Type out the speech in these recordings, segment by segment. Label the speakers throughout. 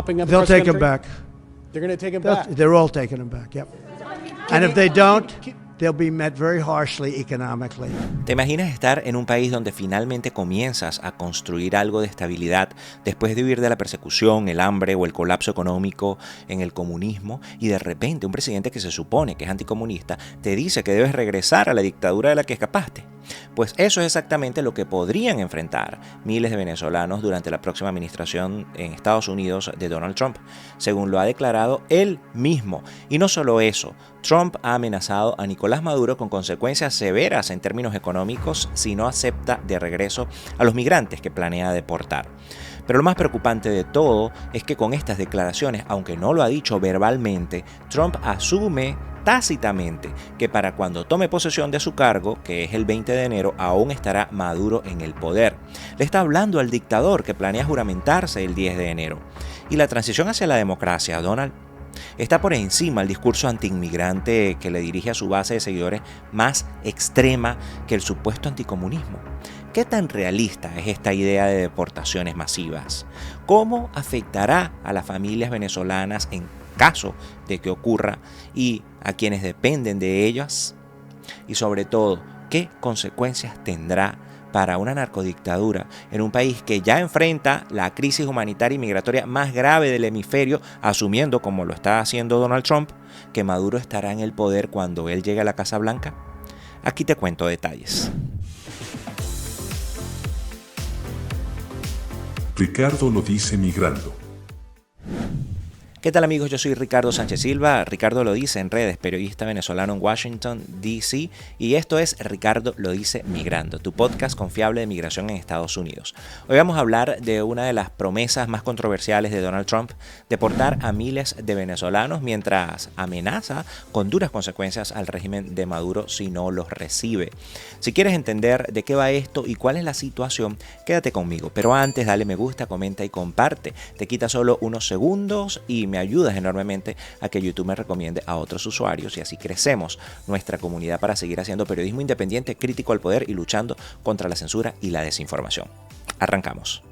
Speaker 1: They'll take him back.
Speaker 2: They're going to take him back.
Speaker 1: They're all taking him back, yep. And if they don't, they'll be met very harshly economically.
Speaker 3: ¿Te imaginas estar en un país donde finalmente comienzas a construir algo de estabilidad después de huir de la persecución, el hambre o el colapso económico en el comunismo y de repente un presidente que se supone que es anticomunista te dice que debes regresar a la dictadura de la que escapaste? Pues eso es exactamente lo que podrían enfrentar miles de venezolanos durante la próxima administración en Estados Unidos de Donald Trump, según lo ha declarado él mismo. Y no solo eso, Trump ha amenazado a Nicolás Maduro con consecuencias severas en términos económicos si no acepta de regreso a los migrantes que planea deportar. Pero lo más preocupante de todo es que con estas declaraciones, aunque no lo ha dicho verbalmente, Trump asume tácitamente que para cuando tome posesión de su cargo, que es el 20 de enero, aún estará Maduro en el poder. Le está hablando al dictador que planea juramentarse el 10 de enero. Y la transición hacia la democracia, Donald, está por encima el discurso antiinmigrante que le dirige a su base de seguidores más extrema que el supuesto anticomunismo. ¿Qué tan realista es esta idea de deportaciones masivas? ¿Cómo afectará a las familias venezolanas en caso de que ocurra y a quienes dependen de ellas? Y sobre todo, ¿qué consecuencias tendrá para una narcodictadura en un país que ya enfrenta la crisis humanitaria y migratoria más grave del hemisferio, asumiendo, como lo está haciendo Donald Trump, que Maduro estará en el poder cuando él llegue a la Casa Blanca? Aquí te cuento detalles.
Speaker 4: Ricardo lo dice migrando.
Speaker 3: ¿Qué tal amigos? Yo soy Ricardo Sánchez Silva, Ricardo lo dice en redes, periodista venezolano en Washington, D.C. y esto es Ricardo lo dice migrando, tu podcast confiable de migración en Estados Unidos. Hoy vamos a hablar de una de las promesas más controversiales de Donald Trump, deportar a miles de venezolanos mientras amenaza con duras consecuencias al régimen de Maduro si no los recibe. Si quieres entender de qué va esto y cuál es la situación, quédate conmigo, pero antes dale me gusta, comenta y comparte. Te quita solo unos segundos y me ayudas enormemente a que YouTube me recomiende a otros usuarios y así crecemos nuestra comunidad para seguir haciendo periodismo independiente, crítico al poder y luchando contra la censura y la desinformación. Arrancamos.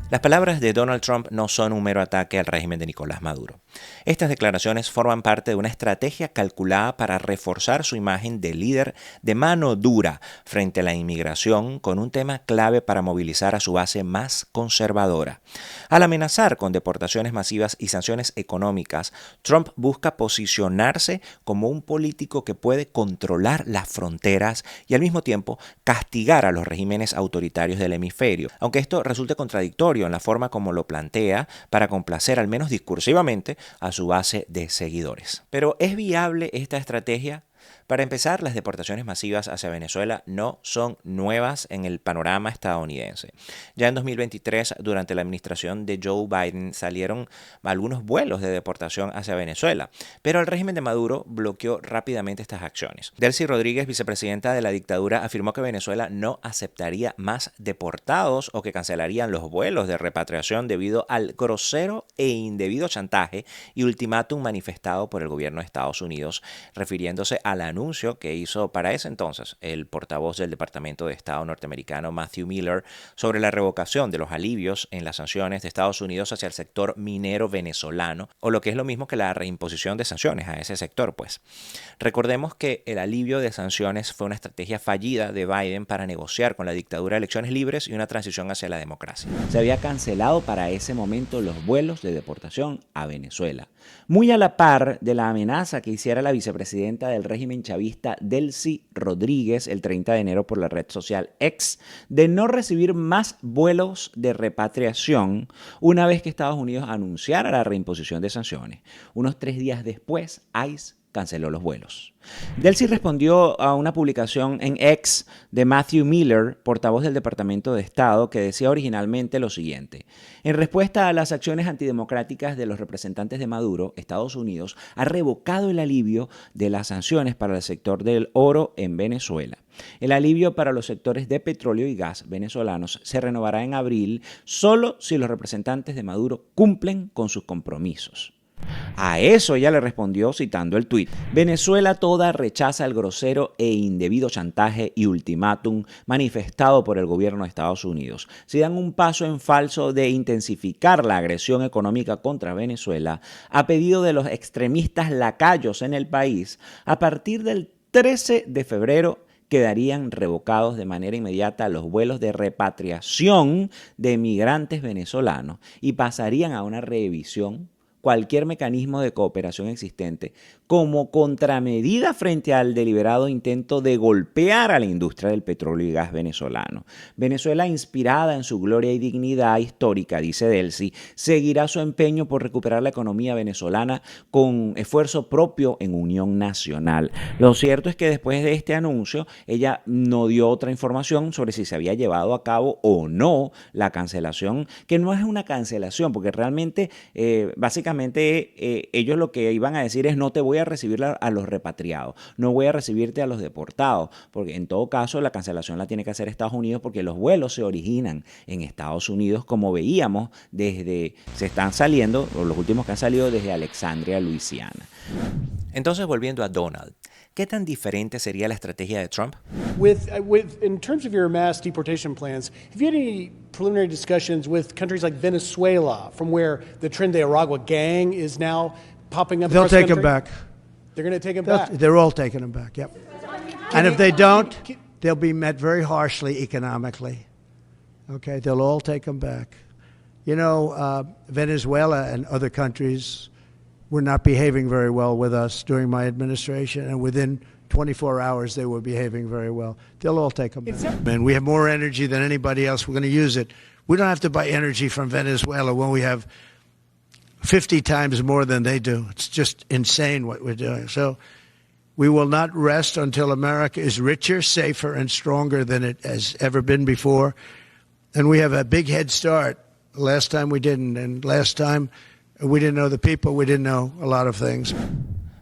Speaker 3: Las palabras de Donald Trump no son un mero ataque al régimen de Nicolás Maduro. Estas declaraciones forman parte de una estrategia calculada para reforzar su imagen de líder de mano dura frente a la inmigración, con un tema clave para movilizar a su base más conservadora. Al amenazar con deportaciones masivas y sanciones económicas, Trump busca posicionarse como un político que puede controlar las fronteras y al mismo tiempo castigar a los regímenes autoritarios del hemisferio, aunque esto resulte contradictorio en la forma como lo plantea para complacer, al menos discursivamente, a su base de seguidores. Pero ¿es viable esta estrategia? Para empezar, las deportaciones masivas hacia Venezuela no son nuevas en el panorama estadounidense. Ya en 2023, durante la administración de Joe Biden, salieron algunos vuelos de deportación hacia Venezuela, pero el régimen de Maduro bloqueó rápidamente estas acciones. Delcy Rodríguez, vicepresidenta de la dictadura, afirmó que Venezuela no aceptaría más deportados o que cancelarían los vuelos de repatriación debido al grosero e indebido chantaje y ultimátum manifestado por el gobierno de Estados Unidos, refiriéndose al anuncio que hizo para ese entonces el portavoz del Departamento de Estado norteamericano Matthew Miller sobre la revocación de los alivios en las sanciones de Estados Unidos hacia el sector minero venezolano, o lo que es lo mismo que la reimposición de sanciones a ese sector, pues. Recordemos que el alivio de sanciones fue una estrategia fallida de Biden para negociar con la dictadura elecciones libres y una transición hacia la democracia.
Speaker 5: Se había cancelado para ese momento los vuelos de deportación a Venezuela, muy a la par de la amenaza que hiciera la vicepresidenta del régimen chavista Delcy Rodríguez el 30 de enero por la red social X de no recibir más vuelos de repatriación una vez que Estados Unidos anunciara la reimposición de sanciones. Unos 3 días después, ICE canceló los vuelos. Delcy respondió a una publicación en X de Matthew Miller, portavoz del Departamento de Estado, que decía originalmente lo siguiente: en respuesta a las acciones antidemocráticas de los representantes de Maduro, Estados Unidos ha revocado el alivio de las sanciones para el sector del oro en Venezuela. El alivio para los sectores de petróleo y gas venezolanos se renovará en abril solo si los representantes de Maduro cumplen con sus compromisos. A eso ella le respondió citando el tuit: Venezuela toda rechaza el grosero e indebido chantaje y ultimátum manifestado por el gobierno de Estados Unidos. Si dan un paso en falso de intensificar la agresión económica contra Venezuela, a pedido de los extremistas lacayos en el país, a partir del 13 de febrero quedarían revocados de manera inmediata los vuelos de repatriación de migrantes venezolanos y pasarían a una revisión cualquier mecanismo de cooperación existente como contramedida frente al deliberado intento de golpear a la industria del petróleo y gas venezolano. Venezuela, inspirada en su gloria y dignidad histórica, dice Delcy, seguirá su empeño por recuperar la economía venezolana con esfuerzo propio en unión nacional. Lo cierto es que después de este anuncio, ella no dio otra información sobre si se había llevado a cabo o no la cancelación, que no es una cancelación, porque realmente, básicamente, ellos lo que iban a decir es: no te voy a recibir a los repatriados, no voy a recibirte a los deportados, porque en todo caso la cancelación la tiene que hacer Estados Unidos, porque los vuelos se originan en Estados Unidos, como veíamos se están saliendo, o los últimos que han salido desde Alexandria, Luisiana.
Speaker 3: Entonces, volviendo a Donald, ¿qué tan diferente sería la estrategia de Trump?
Speaker 2: In terms of your mass deportation plans, have you had any preliminary discussions with countries like Venezuela, from where the Tren de Aragua gang is now popping up?
Speaker 1: They'll
Speaker 2: across the
Speaker 1: take him
Speaker 2: country?
Speaker 1: back.
Speaker 2: They're going to take him back.
Speaker 1: They're all taking him back, yep. And if they don't, they'll be met very harshly economically. Okay, they'll all take them back. You know, Venezuela and other countries were not behaving very well with us during my administration, and within 24 hours they were behaving very well. They'll all take them back. And we have more energy than anybody else. We're going to use it. We don't have to buy energy from Venezuela when we have 50 times more than they do. It's just insane what we're doing. So we will not rest until America is richer, safer, and stronger than it has ever been before. And we have a big head start. Last time we didn't, and last time we didn't know the people, we didn't know a lot of things.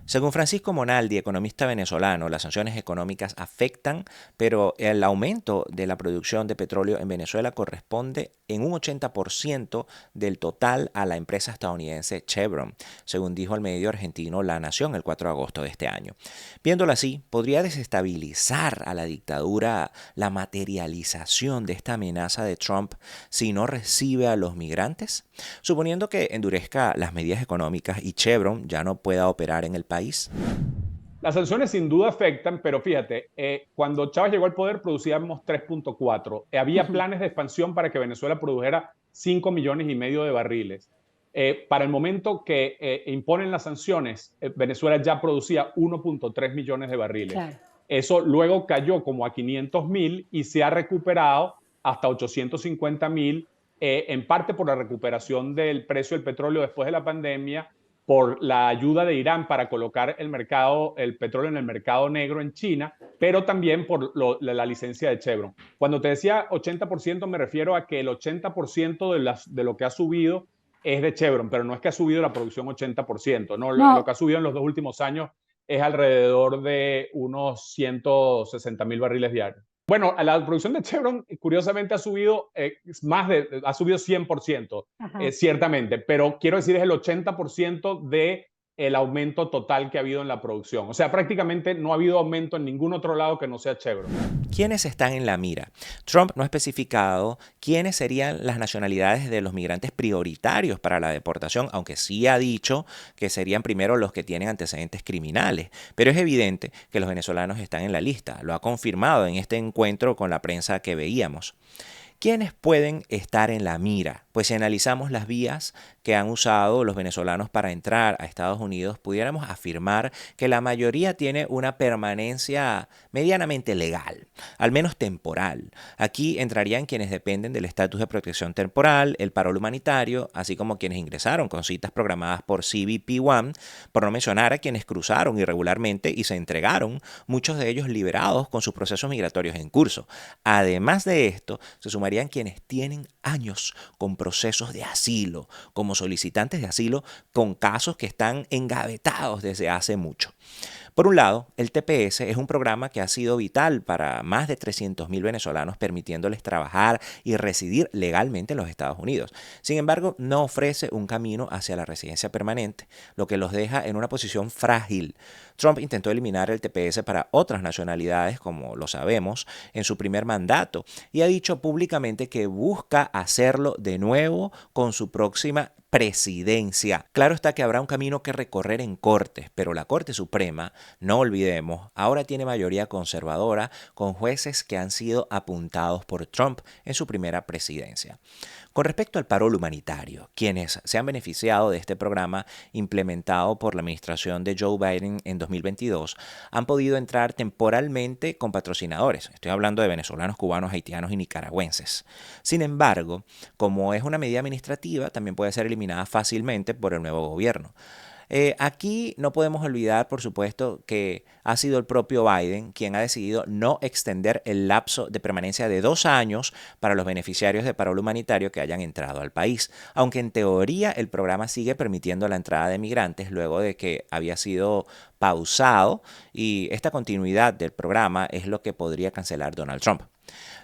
Speaker 3: Según Francisco Monaldi, economista venezolano, las sanciones económicas afectan, pero el aumento de la producción de petróleo en Venezuela corresponde en un 80% del total a la empresa estadounidense Chevron, según dijo el medio argentino La Nación el 4 de agosto de este año. Viéndolo así, ¿podría desestabilizar a la dictadura la materialización de esta amenaza de Trump si no recibe a los migrantes? Suponiendo que endurezca las medidas económicas y Chevron ya no pueda operar en el país.
Speaker 6: Las sanciones sin duda afectan, pero fíjate, cuando Chávez llegó al poder producíamos 3.4. Había planes de expansión para que Venezuela produjera 5,5 millones de barriles. Para el momento que imponen las sanciones, Venezuela ya producía 1.3 millones de barriles. Claro. Eso luego cayó como a 500,000 y se ha recuperado hasta 850,000, en parte por la recuperación del precio del petróleo después de la pandemia, por la ayuda de Irán para colocar el petróleo en el mercado negro en China, pero también por la licencia de Chevron. Cuando te decía 80%, me refiero a que el 80% de lo que ha subido es de Chevron, pero no es que ha subido la producción 80%, ¿no? Lo que ha subido en los 2 últimos años es alrededor de unos 160,000 barriles diarios. Bueno, la producción de Chevron, curiosamente, ha subido ha subido 100%, ciertamente, pero quiero decir es el 80% del aumento total que ha habido en la producción. O sea, prácticamente no ha habido aumento en ningún otro lado que no sea Chevron.
Speaker 3: ¿Quiénes están en la mira? Trump no ha especificado quiénes serían las nacionalidades de los migrantes prioritarios para la deportación, aunque sí ha dicho que serían primero los que tienen antecedentes criminales. Pero es evidente que los venezolanos están en la lista. Lo ha confirmado en este encuentro con la prensa que veíamos. ¿Quiénes pueden estar en la mira? Pues si analizamos las vías que han usado los venezolanos para entrar a Estados Unidos, pudiéramos afirmar que la mayoría tiene una permanencia medianamente legal, al menos temporal. Aquí entrarían quienes dependen del estatus de protección temporal, el paro humanitario, así como quienes ingresaron con citas programadas por CBP-1, por no mencionar a quienes cruzaron irregularmente y se entregaron, muchos de ellos liberados con sus procesos migratorios en curso. Además de esto, se sumarían quienes tienen años con procesos de asilo, como solicitantes de asilo con casos que están engavetados desde hace mucho. Por un lado, el TPS es un programa que ha sido vital para más de 300.000 venezolanos, permitiéndoles trabajar y residir legalmente en los Estados Unidos. Sin embargo, no ofrece un camino hacia la residencia permanente, lo que los deja en una posición frágil. Trump intentó eliminar el TPS para otras nacionalidades, como lo sabemos, en su primer mandato, y ha dicho públicamente que busca hacerlo de nuevo con su próxima presidencia. Claro está que habrá un camino que recorrer en Cortes, pero la Corte Suprema, no olvidemos, ahora tiene mayoría conservadora con jueces que han sido apuntados por Trump en su primera presidencia. Con respecto al parol humanitario, quienes se han beneficiado de este programa implementado por la administración de Joe Biden en 2022 han podido entrar temporalmente con patrocinadores. Estoy hablando de venezolanos, cubanos, haitianos y nicaragüenses. Sin embargo, como es una medida administrativa, también puede ser eliminada fácilmente por el nuevo gobierno. Aquí no podemos olvidar, por supuesto, que ha sido el propio Biden quien ha decidido no extender el lapso de permanencia de 2 años para los beneficiarios de parol humanitario que hayan entrado al país, aunque en teoría el programa sigue permitiendo la entrada de migrantes luego de que había sido pausado, y esta continuidad del programa es lo que podría cancelar Donald Trump.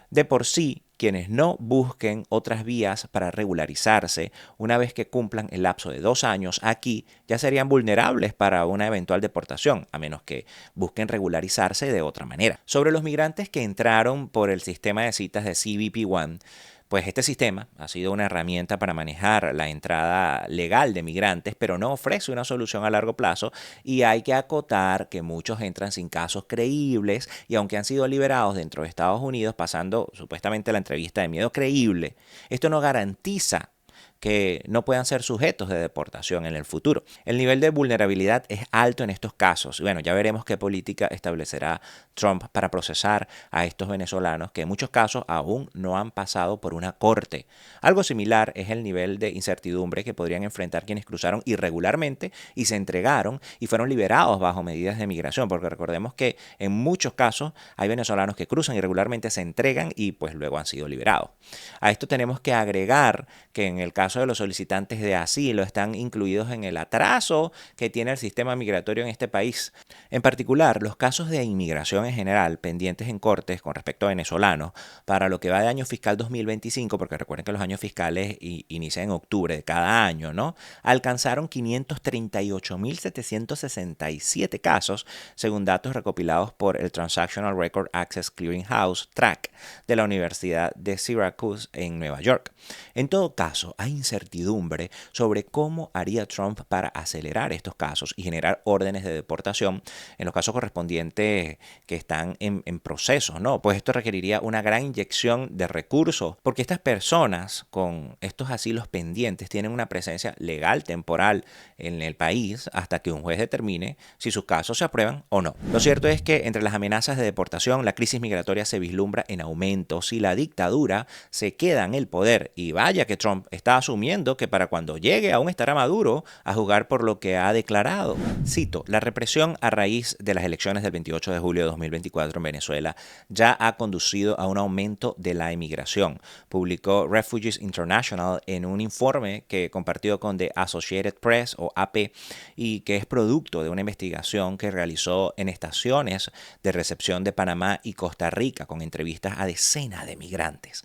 Speaker 3: De por sí, quienes no busquen otras vías para regularizarse una vez que cumplan el lapso de 2 años aquí ya serían vulnerables para una eventual deportación, a menos que busquen regularizarse de otra manera. Sobre los migrantes que entraron por el sistema de citas de CBP-1, pues este sistema ha sido una herramienta para manejar la entrada legal de migrantes, pero no ofrece una solución a largo plazo, y hay que acotar que muchos entran sin casos creíbles y aunque han sido liberados dentro de Estados Unidos pasando supuestamente la entrevista de miedo creíble, esto no garantiza que no puedan ser sujetos de deportación en el futuro. El nivel de vulnerabilidad es alto en estos casos. Bueno, ya veremos qué política establecerá Trump para procesar a estos venezolanos que en muchos casos aún no han pasado por una corte. Algo similar es el nivel de incertidumbre que podrían enfrentar quienes cruzaron irregularmente y se entregaron y fueron liberados bajo medidas de migración, porque recordemos que en muchos casos hay venezolanos que cruzan irregularmente, se entregan y pues luego han sido liberados. A esto tenemos que agregar que en el caso de los solicitantes de asilo están incluidos en el atraso que tiene el sistema migratorio en este país. En particular, los casos de inmigración en general pendientes en cortes con respecto a venezolanos para lo que va de año fiscal 2025, porque recuerden que los años fiscales inician en octubre de cada año, ¿no? Alcanzaron 538.767 casos, según datos recopilados por el Transactional Record Access Clearinghouse, TRAC, de la Universidad de Syracuse en Nueva York. En todo caso, hay incertidumbre sobre cómo haría Trump para acelerar estos casos y generar órdenes de deportación en los casos correspondientes que están en proceso, ¿no? Pues esto requeriría una gran inyección de recursos, porque estas personas con estos asilos pendientes tienen una presencia legal temporal en el país hasta que un juez determine si sus casos se aprueban o no. Lo cierto es que entre las amenazas de deportación, la crisis migratoria se vislumbra en aumento si la dictadura se queda en el poder, y vaya que Trump está asumiendo que para cuando llegue aún estará Maduro a jugar por lo que ha declarado. Cito: la represión a raíz de las elecciones del 28 de julio de 2024 en Venezuela ya ha conducido a un aumento de la emigración, publicó Refugees International en un informe que compartió con The Associated Press o AP y que es producto de una investigación que realizó en estaciones de recepción de Panamá y Costa Rica con entrevistas a decenas de migrantes.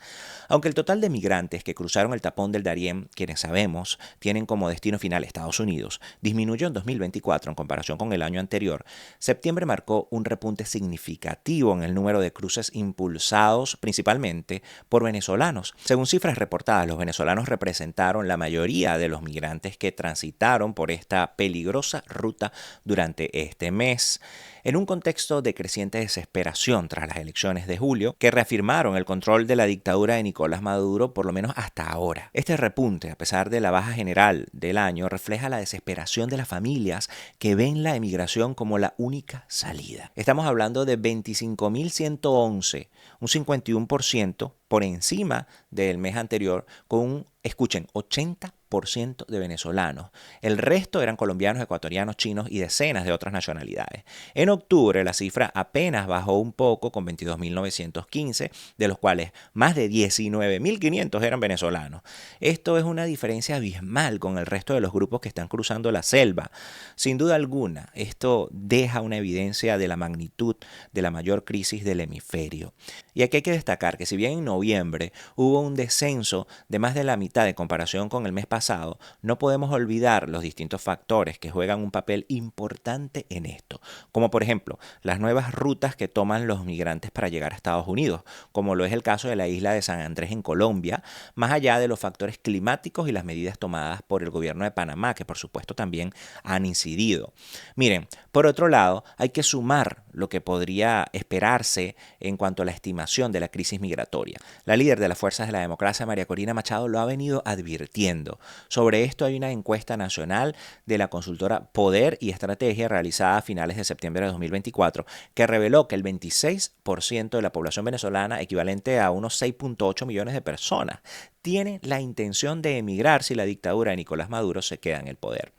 Speaker 3: Aunque el total de migrantes que cruzaron el tapón del Darién, quienes sabemos tienen como destino final Estados Unidos, disminuyó en 2024 en comparación con el año anterior, septiembre marcó un repunte significativo en el número de cruces impulsados principalmente por venezolanos. Según cifras reportadas, los venezolanos representaron la mayoría de los migrantes que transitaron por esta peligrosa ruta durante este mes, en un contexto de creciente desesperación tras las elecciones de julio, que reafirmaron el control de la dictadura de Nicolás Maduro por lo menos hasta ahora. Este repunte, a pesar de la baja general del año, refleja la desesperación de las familias que ven la emigración como la única salida. Estamos hablando de 25.111, un 51% por encima del mes anterior, con un, escuchen, 80% de venezolanos. El resto eran colombianos, ecuatorianos, chinos y decenas de otras nacionalidades. En octubre la cifra apenas bajó un poco con 22.915, de los cuales más de 19.500 eran venezolanos. Esto es una diferencia abismal con el resto de los grupos que están cruzando la selva. Sin duda alguna, esto deja una evidencia de la magnitud de la mayor crisis del hemisferio. Y aquí hay que destacar que si bien en noviembre hubo un descenso de más de la mitad en comparación con el mes pasado, no podemos olvidar los distintos factores que juegan un papel importante en esto, como por ejemplo las nuevas rutas que toman los migrantes para llegar a Estados Unidos, como lo es el caso de la isla de San Andrés en Colombia, más allá de los factores climáticos y las medidas tomadas por el gobierno de Panamá, que por supuesto también han incidido. Miren, por otro lado, hay que sumar lo que podría esperarse en cuanto a la estimación de la crisis migratoria. La líder de las Fuerzas de la Democracia, María Corina Machado, lo ha venido advirtiendo. Sobre esto hay una encuesta nacional de la consultora Poder y Estrategia realizada a finales de septiembre de 2024 que reveló que el 26% de la población venezolana, equivalente a unos 6.8 millones de personas, tiene la intención de emigrar si la dictadura de Nicolás Maduro se queda en el poder.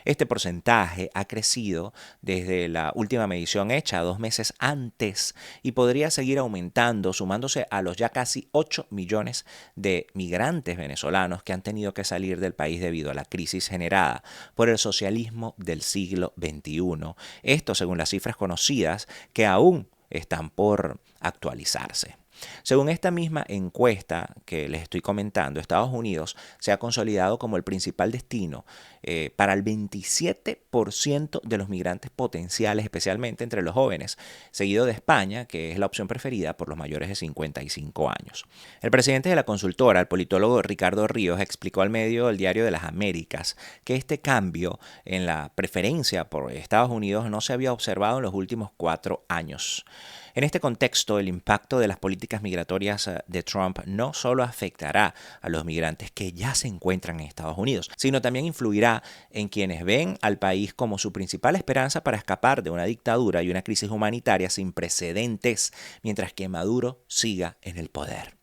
Speaker 3: Este porcentaje ha crecido desde la última medición hecha 2 meses antes y podría seguir aumentando, sumándose a los ya casi 8 millones de migrantes venezolanos que han tenido que salir del país debido a la crisis generada por el socialismo del siglo XXI. Esto según las cifras conocidas que aún están por actualizarse. Según esta misma encuesta que les estoy comentando, Estados Unidos se ha consolidado como el principal destino para el 27% de los migrantes potenciales, especialmente entre los jóvenes, seguido de España, que es la opción preferida por los mayores de 55 años. El presidente de la consultora, el politólogo Ricardo Ríos, explicó al medio El Diario de las Américas que este cambio en la preferencia por Estados Unidos no se había observado en los últimos 4 años. En este contexto, el impacto de las políticas migratorias de Trump no solo afectará a los migrantes que ya se encuentran en Estados Unidos, sino también influirá en quienes ven al país como su principal esperanza para escapar de una dictadura y una crisis humanitaria sin precedentes, mientras que Maduro siga en el poder.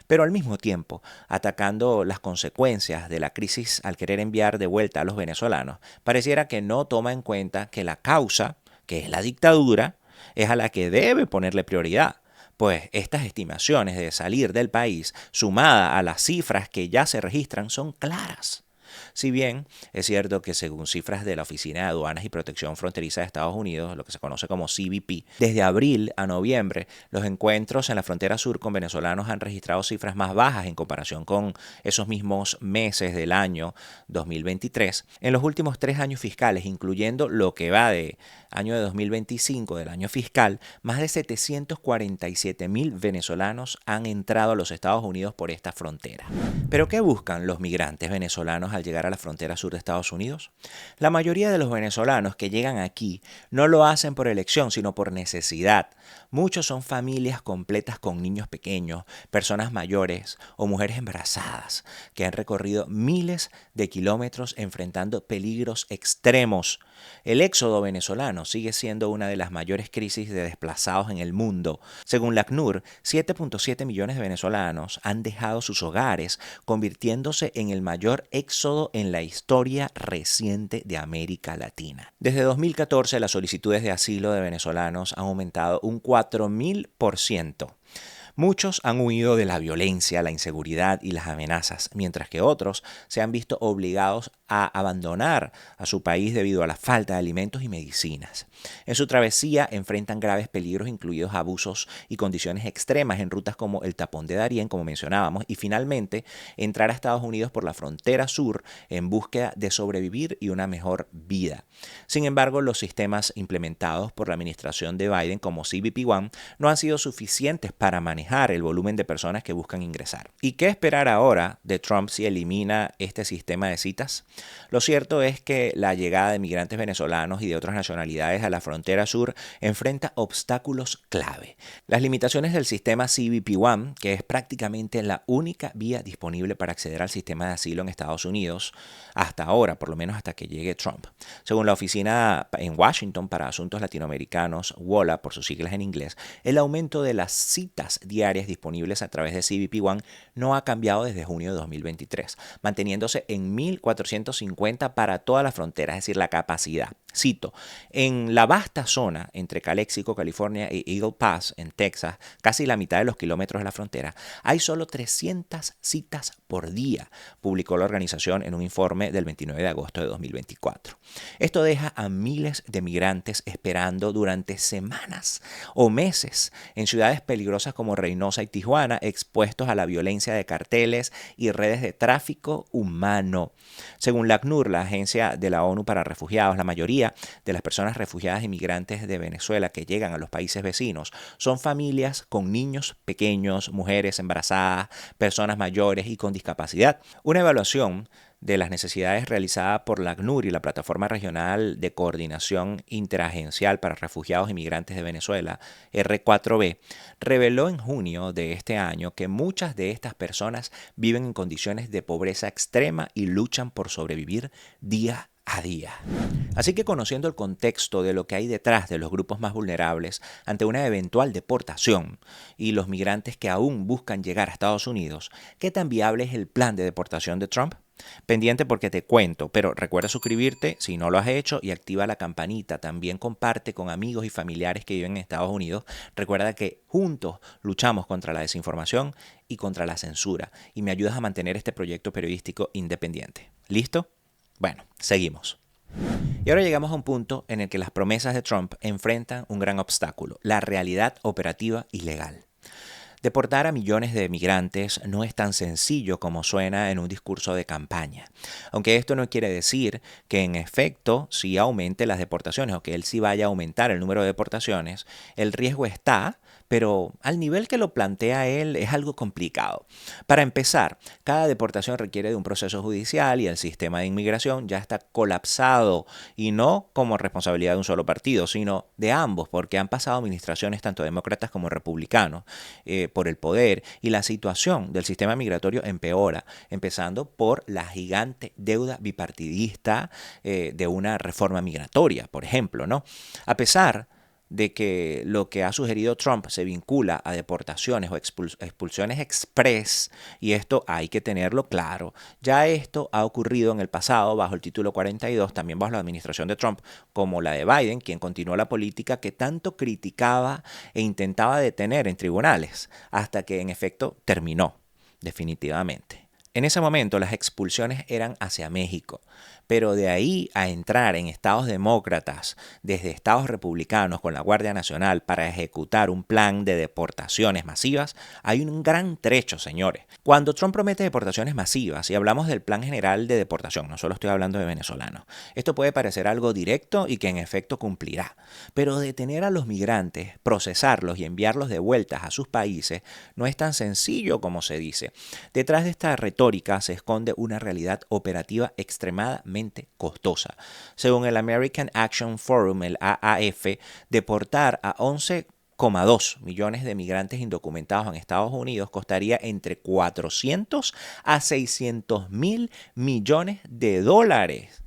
Speaker 3: Pero al mismo tiempo, atacando las consecuencias de la crisis al querer enviar de vuelta a los venezolanos, pareciera que no toma en cuenta que la causa, que es la dictadura, es a la que debe ponerle prioridad, pues estas estimaciones de salir del país, sumada a las cifras que ya se registran, son claras. Si bien es cierto que según cifras de la Oficina de Aduanas y Protección Fronteriza de Estados Unidos, lo que se conoce como CBP, desde abril a noviembre los encuentros en la frontera sur con venezolanos han registrado cifras más bajas en comparación con esos mismos meses del año 2023. En los últimos 3 años fiscales, incluyendo lo que va de año de 2025 del año fiscal, más de 747.000 venezolanos han entrado a los Estados Unidos por esta frontera. ¿Pero qué buscan los migrantes venezolanos al llegar a la frontera sur de Estados Unidos? La mayoría de los venezolanos que llegan aquí no lo hacen por elección, sino por necesidad. Muchos son familias completas con niños pequeños, personas mayores o mujeres embarazadas que han recorrido miles de kilómetros enfrentando peligros extremos. El éxodo venezolano sigue siendo una de las mayores crisis de desplazados en el mundo. Según la ACNUR, 7.7 millones de venezolanos han dejado sus hogares, convirtiéndose en el mayor éxodo en la historia reciente de América Latina. Desde 2014, las solicitudes de asilo de venezolanos han aumentado un 4.000%. Muchos han huido de la violencia, la inseguridad y las amenazas, mientras que otros se han visto obligados a abandonar a su país debido a la falta de alimentos y medicinas. En su travesía enfrentan graves peligros, incluidos abusos y condiciones extremas en rutas como el Tapón de Darién, como mencionábamos, y finalmente entrar a Estados Unidos por la frontera sur en búsqueda de sobrevivir y una mejor vida. Sin embargo, los sistemas implementados por la administración de Biden, como CBP One, no han sido suficientes para manejar el volumen de personas que buscan ingresar. ¿Y qué esperar ahora de Trump si elimina este sistema de citas? Lo cierto es que la llegada de migrantes venezolanos y de otras nacionalidades a la frontera sur enfrenta obstáculos clave. Las limitaciones del sistema CBP One, que es prácticamente la única vía disponible para acceder al sistema de asilo en Estados Unidos, hasta ahora, por lo menos hasta que llegue Trump. Según la oficina en Washington para Asuntos Latinoamericanos, WOLA, por sus siglas en inglés, el aumento de las citas diarias disponibles a través de CBP One no ha cambiado desde junio de 2023, manteniéndose en 1.450 para toda la frontera, es decir, la capacidad. Cito, en la vasta zona entre Calexico, California e Eagle Pass, en Texas, casi la mitad de los kilómetros de la frontera, hay solo 300 citas por día, publicó la organización en un informe del 29 de agosto de 2024. Esto deja a miles de migrantes esperando durante semanas o meses en ciudades peligrosas como Reynosa y Tijuana, expuestos a la violencia de carteles y redes de tráfico humano. Según la ACNUR, la Agencia de la ONU para Refugiados, la mayoría de las personas refugiadas y migrantes de Venezuela que llegan a los países vecinos son familias con niños pequeños, mujeres embarazadas, personas mayores y con discapacidad. Una evaluación de las necesidades realizada por la ACNUR y la Plataforma Regional de Coordinación Interagencial para Refugiados y Migrantes de Venezuela, R4B, reveló en junio de este año que muchas de estas personas viven en condiciones de pobreza extrema y luchan por sobrevivir día a día. Así que conociendo el contexto de lo que hay detrás de los grupos más vulnerables ante una eventual deportación y los migrantes que aún buscan llegar a Estados Unidos, ¿qué tan viable es el plan de deportación de Trump? Pendiente porque te cuento, pero recuerda suscribirte si no lo has hecho y activa la campanita. También comparte con amigos y familiares que viven en Estados Unidos. Recuerda que juntos luchamos contra la desinformación y contra la censura y me ayudas a mantener este proyecto periodístico independiente. ¿Listo? Bueno, seguimos. Y ahora llegamos a un punto en el que las promesas de Trump enfrentan un gran obstáculo, la realidad operativa y legal. Deportar a millones de migrantes no es tan sencillo como suena en un discurso de campaña. Aunque esto no quiere decir que en efecto sí aumente las deportaciones o que él sí vaya a aumentar el número de deportaciones, el riesgo está, pero al nivel que lo plantea él es algo complicado. Para empezar, cada deportación requiere de un proceso judicial y el sistema de inmigración ya está colapsado y no como responsabilidad de un solo partido, sino de ambos, porque han pasado administraciones tanto demócratas como republicanos por el poder y la situación del sistema migratorio empeora, empezando por la gigante deuda bipartidista de una reforma migratoria, por ejemplo, ¿no? A pesar de que lo que ha sugerido Trump se vincula a deportaciones o expulsiones express, y esto hay que tenerlo claro. Ya esto ha ocurrido en el pasado bajo el título 42, también bajo la administración de Trump, como la de Biden, quien continuó la política que tanto criticaba e intentaba detener en tribunales, hasta que en efecto terminó, definitivamente. En ese momento las expulsiones eran hacia México, pero de ahí a entrar en estados demócratas, desde estados republicanos con la Guardia Nacional para ejecutar un plan de deportaciones masivas, hay un gran trecho, señores. Cuando Trump promete deportaciones masivas, y hablamos del plan general de deportación, no solo estoy hablando de venezolanos, esto puede parecer algo directo y que en efecto cumplirá, pero detener a los migrantes, procesarlos y enviarlos de vuelta a sus países no es tan sencillo como se dice. Detrás de esta retórica se esconde una realidad operativa extremadamente costosa. Según el American Action Forum, el AAF, deportar a 11,2 millones de migrantes indocumentados en Estados Unidos costaría entre 400 a 600 mil millones de dólares.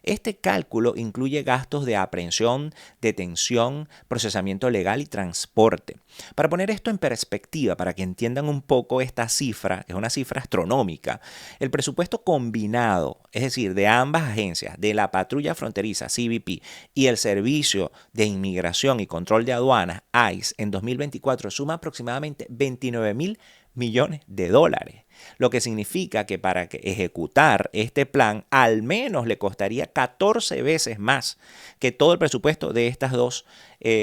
Speaker 3: Este cálculo incluye gastos de aprehensión, detención, procesamiento legal y transporte. Para poner esto en perspectiva, para que entiendan un poco esta cifra, que es una cifra astronómica, el presupuesto combinado, es decir, de ambas agencias, de la patrulla fronteriza CBP y el Servicio de Inmigración y Control de Aduanas, ICE, en 2024 suma aproximadamente 29 mil millones de dólares, lo que significa que para ejecutar este plan al menos le costaría 14 veces más que todo el presupuesto de estas dos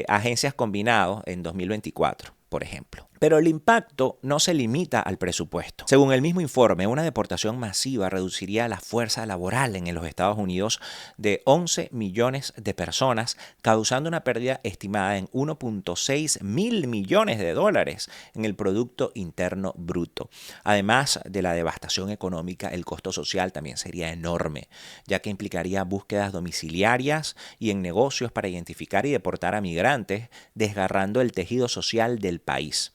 Speaker 3: agencias combinados en 2024, por ejemplo. Pero el impacto no se limita al presupuesto. Según el mismo informe, una deportación masiva reduciría la fuerza laboral en los Estados Unidos de 11 millones de personas, causando una pérdida estimada en 1.6 mil millones de dólares en el Producto Interno Bruto. Además de la devastación económica, el costo social también sería enorme, ya que implicaría búsquedas domiciliarias y en negocios para identificar y deportar a migrantes, desgarrando el tejido social del país.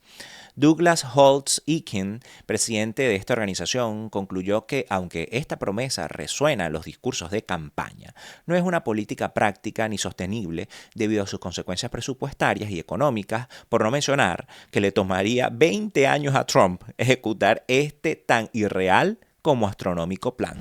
Speaker 3: Douglas Holtz-Eakin, presidente de esta organización, concluyó que aunque esta promesa resuena en los discursos de campaña, no es una política práctica ni sostenible debido a sus consecuencias presupuestarias y económicas, por no mencionar que le tomaría 20 años a Trump ejecutar este tan irreal como astronómico plan.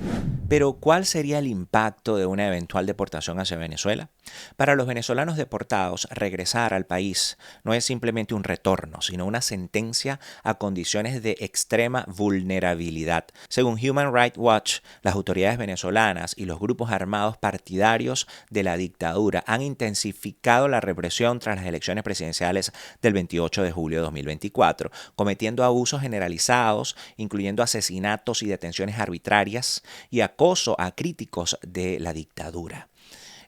Speaker 3: Pero, ¿cuál sería el impacto de una eventual deportación hacia Venezuela? Para los venezolanos deportados, regresar al país no es simplemente un retorno, sino una sentencia a condiciones de extrema vulnerabilidad. Según Human Rights Watch, las autoridades venezolanas y los grupos armados partidarios de la dictadura han intensificado la represión tras las elecciones presidenciales del 28 de julio de 2024, cometiendo abusos generalizados, incluyendo asesinatos y detenciones arbitrarias y acoso a críticos de la dictadura.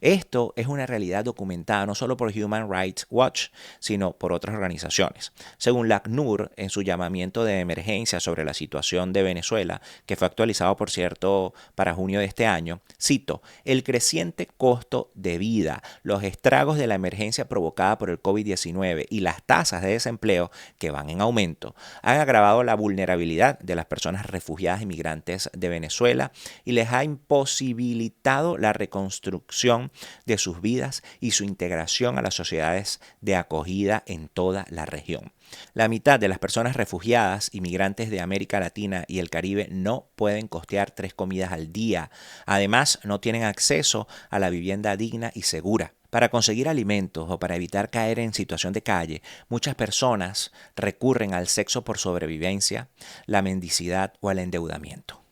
Speaker 3: Esto es una realidad documentada no solo por Human Rights Watch, sino por otras organizaciones. Según la ACNUR, en su llamamiento de emergencia sobre la situación de Venezuela, que fue actualizado, por cierto, para junio de este año, cito, el creciente costo de vida, los estragos de la emergencia provocada por el COVID-19 y las tasas de desempleo que van en aumento han agravado la vulnerabilidad de las personas refugiadas y migrantes de Venezuela y les ha imposibilitado la reconstrucción de sus vidas y su integración a las sociedades de acogida en toda la región. La mitad de las personas refugiadas y migrantes de América Latina y el Caribe no pueden costear 3 comidas al día. Además, no tienen acceso a la vivienda digna y segura. Para conseguir alimentos o para evitar caer en situación de calle, muchas personas recurren al sexo por sobrevivencia, la mendicidad o al endeudamiento.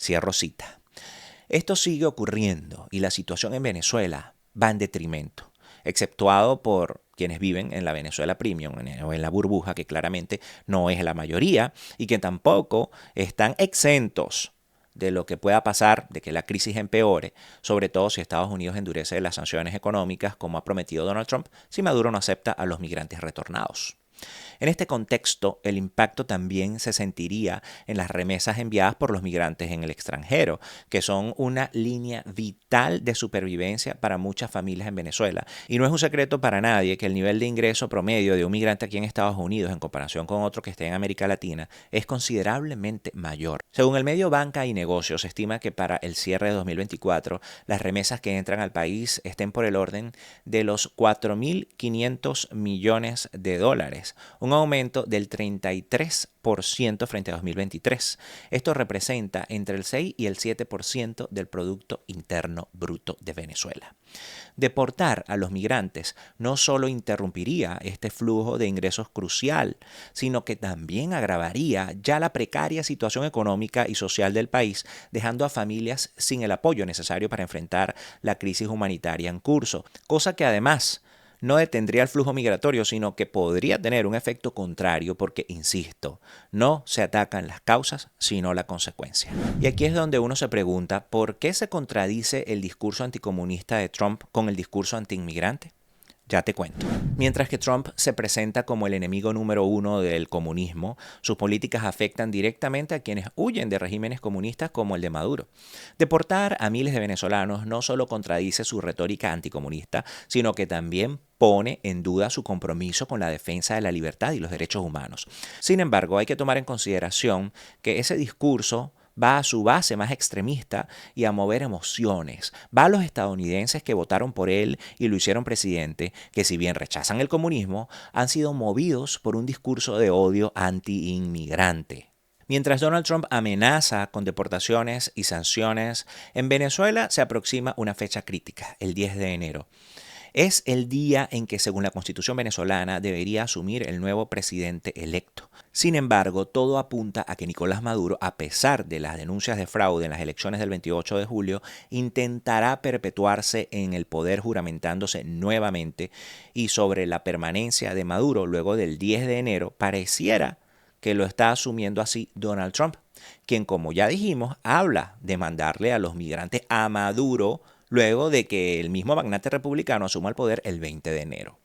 Speaker 3: Cierro cita. Esto sigue ocurriendo y la situación en Venezuela va en detrimento, exceptuado por quienes viven en la Venezuela Premium o en la burbuja, que claramente no es la mayoría y que tampoco están exentos de lo que pueda pasar, de que la crisis empeore, sobre todo si Estados Unidos endurece las sanciones económicas como ha prometido Donald Trump, si Maduro no acepta a los migrantes retornados. En este contexto, el impacto también se sentiría en las remesas enviadas por los migrantes en el extranjero, que son una línea vital de supervivencia para muchas familias en Venezuela. Y no es un secreto para nadie que el nivel de ingreso promedio de un migrante aquí en Estados Unidos en comparación con otro que esté en América Latina es considerablemente mayor. Según el medio Banca y Negocios, se estima que para el cierre de 2024 las remesas que entran al país estén por el orden de los 4.500 millones de dólares, un aumento del 33% frente a 2023. Esto representa entre el 6 y el 7% del Producto Interno Bruto de Venezuela. Deportar a los migrantes no solo interrumpiría este flujo de ingresos crucial, sino que también agravaría ya la precaria situación económica y social del país, dejando a familias sin el apoyo necesario para enfrentar la crisis humanitaria en curso, cosa que además no detendría el flujo migratorio, sino que podría tener un efecto contrario porque, insisto, no se atacan las causas, sino la consecuencia. Y aquí es donde uno se pregunta, ¿por qué se contradice el discurso anticomunista de Trump con el discurso antiinmigrante? Ya te cuento. Mientras que Trump se presenta como el enemigo número 1 del comunismo, sus políticas afectan directamente a quienes huyen de regímenes comunistas como el de Maduro. Deportar a miles de venezolanos no solo contradice su retórica anticomunista, sino que también pone en duda su compromiso con la defensa de la libertad y los derechos humanos. Sin embargo, hay que tomar en consideración que ese discurso va a su base más extremista y a mover emociones. Va a los estadounidenses que votaron por él y lo hicieron presidente, que si bien rechazan el comunismo, han sido movidos por un discurso de odio anti-inmigrante. Mientras Donald Trump amenaza con deportaciones y sanciones, en Venezuela se aproxima una fecha crítica, el 10 de enero. Es el día en que, según la Constitución venezolana, debería asumir el nuevo presidente electo. Sin embargo, todo apunta a que Nicolás Maduro, a pesar de las denuncias de fraude en las elecciones del 28 de julio, intentará perpetuarse en el poder juramentándose nuevamente, y sobre la permanencia de Maduro luego del 10 de enero pareciera que lo está asumiendo así Donald Trump, quien, como ya dijimos, habla de mandarle a los migrantes a Maduro luego de que el mismo magnate republicano asuma el poder el 20 de enero.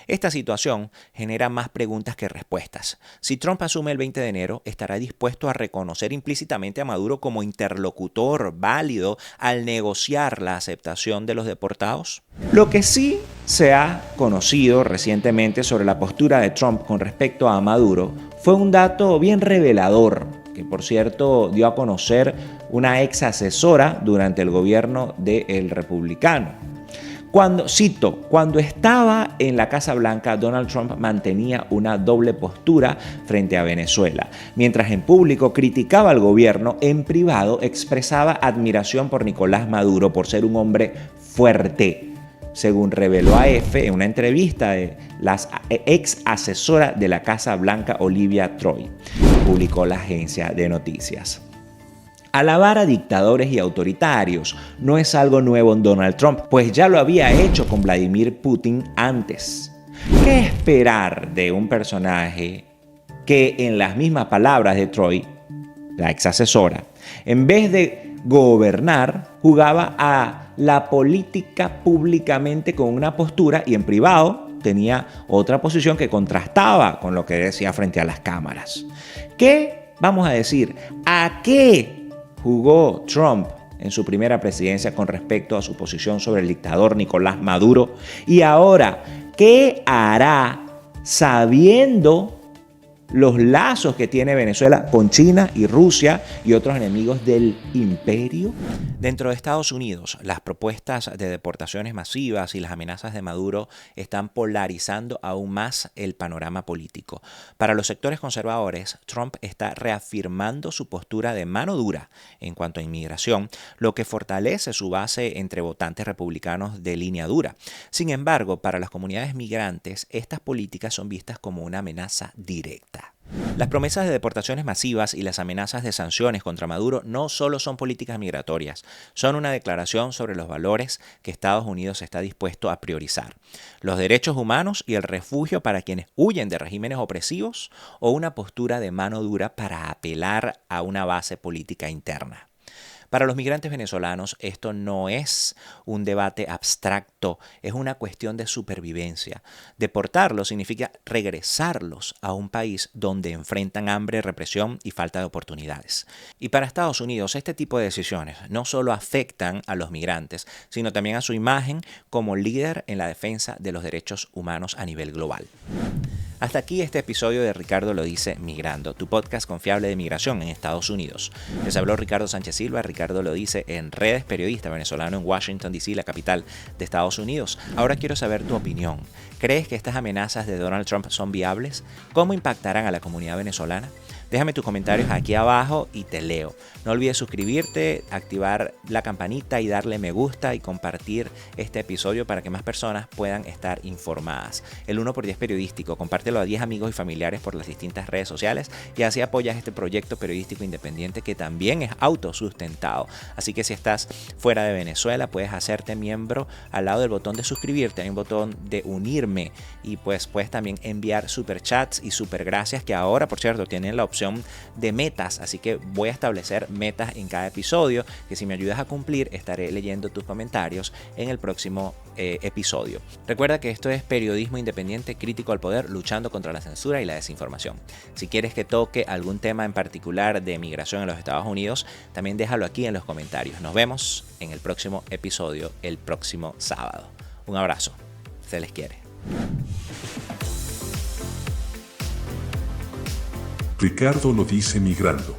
Speaker 3: Esta situación genera más preguntas que respuestas. Si Trump asume el 20 de enero, ¿estará dispuesto a reconocer implícitamente a Maduro como interlocutor válido al negociar la aceptación de los deportados?
Speaker 5: Lo que sí se ha conocido recientemente sobre la postura de Trump con respecto a Maduro fue un dato bien revelador, que por cierto dio a conocer una ex asesora durante el gobierno del republicano. Cuando estaba en la Casa Blanca, Donald Trump mantenía una doble postura frente a Venezuela. Mientras en público criticaba al gobierno, en privado expresaba admiración por Nicolás Maduro por ser un hombre fuerte, según reveló AF en una entrevista de la ex asesora de la Casa Blanca, Olivia Troy, publicó la agencia de noticias. Alabar a dictadores y autoritarios no es algo nuevo en Donald Trump, pues ya lo había hecho con Vladimir Putin antes. ¿Qué esperar de un personaje que, en las mismas palabras de Troy, la ex asesora, en vez de gobernar, jugaba a la política públicamente con una postura y en privado tenía otra posición que contrastaba con lo que decía frente a las cámaras? ¿Qué vamos a decir? ¿A qué jugó Trump en su primera presidencia con respecto a su posición sobre el dictador Nicolás Maduro? Y ahora, ¿qué hará sabiendo los lazos que tiene Venezuela con China y Rusia y otros enemigos del imperio?
Speaker 3: Dentro de Estados Unidos, las propuestas de deportaciones masivas y las amenazas de Maduro están polarizando aún más el panorama político. Para los sectores conservadores, Trump está reafirmando su postura de mano dura en cuanto a inmigración, lo que fortalece su base entre votantes republicanos de línea dura. Sin embargo, para las comunidades migrantes, estas políticas son vistas como una amenaza directa. Las promesas de deportaciones masivas y las amenazas de sanciones contra Maduro no solo son políticas migratorias, son una declaración sobre los valores que Estados Unidos está dispuesto a priorizar: los derechos humanos y el refugio para quienes huyen de regímenes opresivos, o una postura de mano dura para apelar a una base política interna. Para los migrantes venezolanos, esto no es un debate abstracto, es una cuestión de supervivencia. Deportarlos significa regresarlos a un país donde enfrentan hambre, represión y falta de oportunidades. Y para Estados Unidos, este tipo de decisiones no solo afectan a los migrantes, sino también a su imagen como líder en la defensa de los derechos humanos a nivel global. Hasta aquí este episodio de Ricardo lo dice migrando, tu podcast confiable de migración en Estados Unidos. Les habló Ricardo Sánchez Silva, Ricardo lo dice en redes, periodista venezolano en Washington, D.C., la capital de Estados Unidos. Ahora quiero saber tu opinión. ¿Crees que estas amenazas de Donald Trump son viables? ¿Cómo impactarán a la comunidad venezolana? Déjame tus comentarios aquí abajo y te leo. No olvides suscribirte, activar la campanita y darle me gusta y compartir este episodio para que más personas puedan estar informadas. El 1x10 periodístico, compártelo a 10 amigos y familiares por las distintas redes sociales y así apoyas este proyecto periodístico independiente que también es autosustentado. Así que si estás fuera de Venezuela, puedes hacerte miembro. Al lado del botón de suscribirte hay un botón de unirme y pues puedes también enviar superchats y supergracias, que ahora, por cierto, tienen la opción de metas, así que voy a establecer metas en cada episodio que, si me ayudas a cumplir, estaré leyendo tus comentarios en el próximo episodio. Recuerda que esto es periodismo independiente, crítico al poder, luchando contra la censura y la desinformación. Si quieres que toque algún tema en particular de migración en los Estados Unidos, también déjalo aquí en los comentarios. Nos vemos en el próximo episodio el próximo sábado. Un abrazo. Se les quiere.
Speaker 4: Ricardo lo dice migrando.